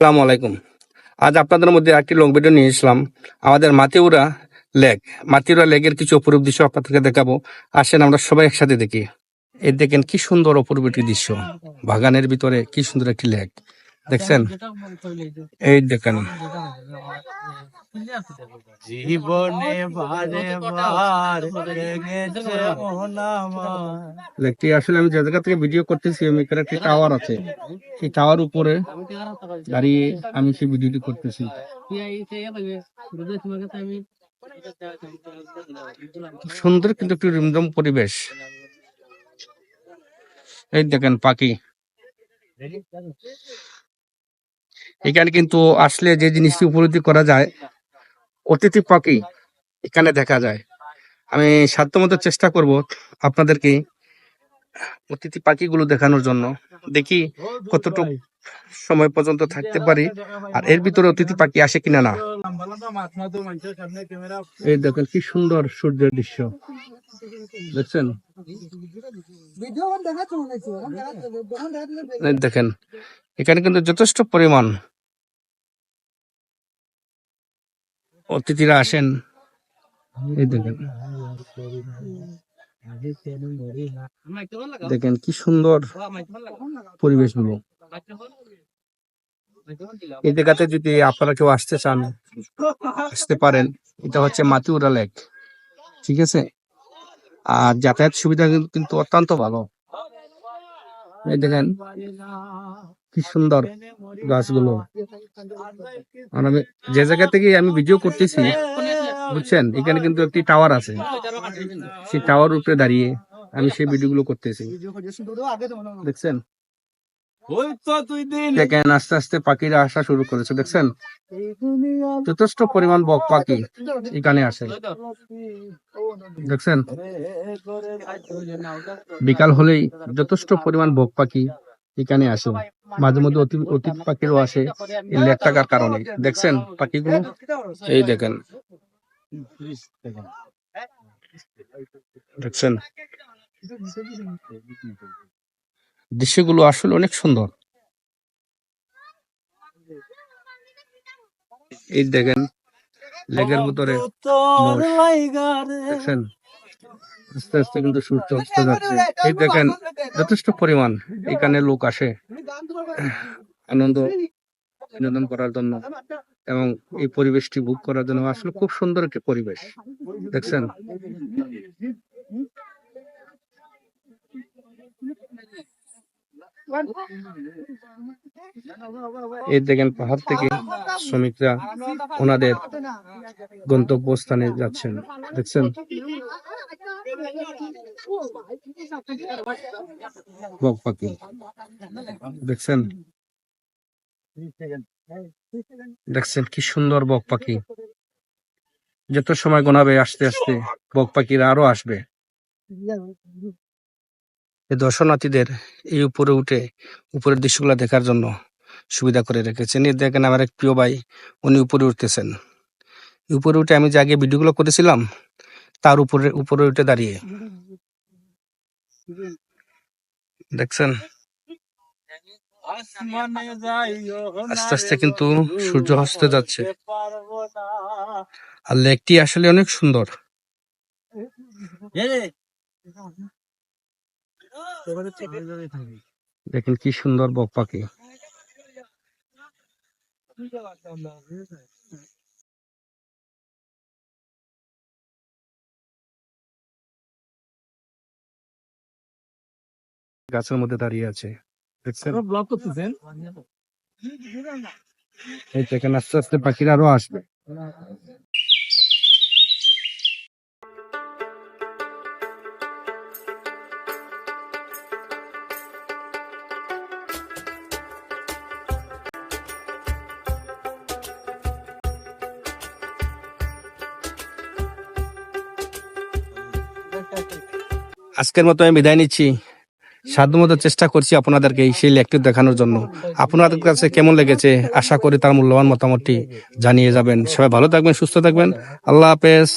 আসসালামু আলাইকুম। আজ আপনাদের মধ্যে একটি লং ভিডিও নিয়ে এসলাম। আমাদের মাতিউরা লেক। মাতিউরা লেকের কিছু অপরূপ দৃশ্য আপনাদেরকে দেখাবো। আসেন আমরা সবাই একসাথে দেখি। এই দেখেন কি সুন্দর অপরূপ একটি দৃশ্য। বাগানের ভিতরে কি সুন্দর একটি লেক দেখছেন। এই দেখেন জীবনে বারে বার লেগেছে মন আমার। লেকটি আসলে আমি যে জায়গা থেকে ভিডিও করতেছি আমি এখানে একটি টাওয়ার আছে। সেই টাওয়ার উপরে দাঁড়িয়ে আমি সেই ভিডিওটি করতেছি। সুন্দর কিন্তু একটি রিমঝম পরিবেশ। এই দেখেন পাখি। এখানে কিন্তু আসলে যে জিনিসটি উপলব্ধি করা যায়, অতিথি পাখি এখানে দেখা যায়। আমি সাধ্যমতো চেষ্টা করব আপনাদেরকে অতিথি পাখিগুলো দেখানোর জন্য। দেখি কতটুকু সময় পর্যন্ত থাকতে পারি, আর এর ভিতরে অতিথি পাখি আসে কিনা না। এই দেখেন কি সুন্দর সূর্যের দৃশ্য দেখছেন। এই দেখেন এখানে কিন্তু যথেষ্ট পরিমাণ অতিথিরা আসেন। এই দেখেন দেখেন কি সুন্দর পরিবেশ গুলো। এই জায়গাতে যদি আপনারা কেউ আসতে চান আসতে পারেন। এটা হচ্ছে মাতিউরা লেক, ঠিক আছে। আর যাতায়াত সুবিধা কিন্তু অত্যন্ত ভালো। এই দেখেন কি সুন্দর গাছগুলো। আর আমি যে জায়গা থেকে আমি ভিডিও করতেছি বুঝছেন, এখানে কিন্তু একটি টাওয়ার আছে। সেই টাওয়ার উপরে দাঁড়িয়ে আমি সেই ভিডিওগুলো করতেছি দেখছেন। দেখেন আস্তে আস্তে পাখিরা আসা শুরু করেছে দেখছেন। যথেষ্ট পরিমাণ বক পাখি এখানে আসে দেখছেন। বিকাল হলেই যথেষ্ট পরিমাণ বক পাখি এখানে আসে। মাঝে মধ্যে অতিথি পাখিরও আসে এই লেক থাকার কারণে। দেখছেন পাখিগুলো, এই দেখেন দেখছেন দৃশ্যগুলো আসলে অনেক সুন্দর। এই দেখেন লেকের ভিতরে দেখছেন আস্তে আস্তে কিন্তু সূর্য অস্ত যাচ্ছে। এই দেখেন যথেষ্ট পরিমাণ এখানে লোক আসে আনন্দ বিনোদন করার জন্য এবং এই পরিবেশটি ভোগ করার জন্য। আসলে খুব সুন্দর একটি পরিবেশ দেখছেন। এই দেখেন পাহাড় থেকে শ্রমিকরা ওনাদের গন্তব্যস্থানে যাচ্ছেন দেখছেন। বক পাখি দেখছেন দেখছেন কি সুন্দর বক পাখি। যত সময় গোনাবে আস্তে আস্তে বক পাখিরা আরো আসবে। এই দর্শনার্থীদের এই উপরে উঠে উপরের দৃশ্যগুলো দেখার জন্য সুবিধা করে রেখেছেন। এই দেখেন আমার এক প্রিয় ভাই, উনি উপরে উঠতেছেন। উপরে উঠে আমি যে আগে ভিডিওগুলো করেছিলাম তার উপরে উঠে দাঁড়িয়ে দেখছেন। আস্তে আস্তে কিন্তু সূর্য অস্ত যাচ্ছে আর লেকটি আসলে অনেক সুন্দর। দেখেন কি সুন্দর বক পাখি। গাছের মধ্যে দাঁড়িয়ে আছে দেখছেন। এই দেখেন আস্তে আস্তে পাখিরা আরো আসবে। আজকের মতো আমি বিদায় নিচ্ছি। সাধ্যমতো চেষ্টা করছি আপনাদেরকে সেই লেকটি দেখানোর জন্য। আপনাদের কাছে কেমন লেগেছে আশা করি তার মূল্যবান মতামতটি জানিয়ে যাবেন। সবাই ভালো থাকবেন, সুস্থ থাকবেন। আল্লাহ হাফেজ।